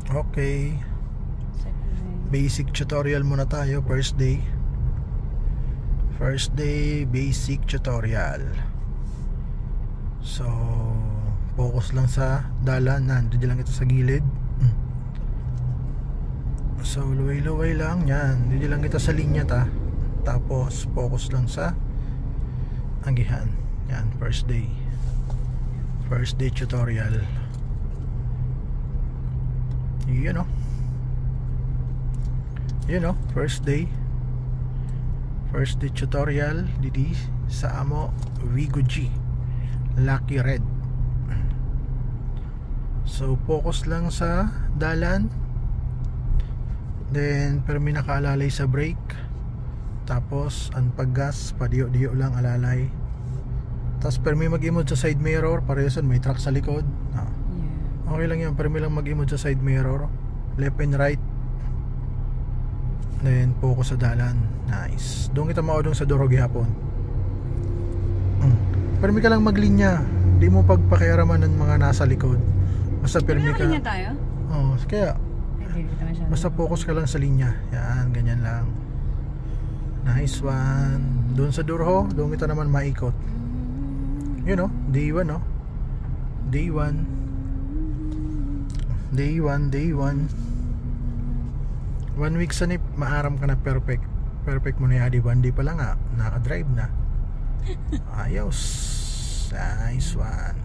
Okay. Basic tutorial muna tayo. First day, basic tutorial. So focus lang sa dalan. Nandun lang ito sa gilid. So luway-luway lang. Yan, hindi lang kita sa linya ta. Tapos focus lang sa agihan. Yan, first day tutorial. You know, first day tutorial didi sa amo Vigo G Lucky Red. So focus lang sa dalan, then pero may nakaalalay sa brake, tapos ang paggas padiyo-diyo lang alalay, tapos pero may mag-imod sa side mirror. Parehas may truck sa likod. Okay lang yan, pero may lang mag-imod sa side mirror, left and right, then focus sa dalan. Nice. Doon kita maudong sa durog hapon. Permi ka lang maglinya, di mo pagpakiaraman ng mga nasa likod. Basta permi ka. Linya tayo? Oo, kaya basta focus ka lang sa linya. Yan, ganyan lang. Nice one. Doon sa durho, doon kita naman maikot. You know, day 1, no? Day 1 1 week sanip, maaram ka na perfect mo na yadi. 1 day pa lang nakadrive na. Ayos. Nice one.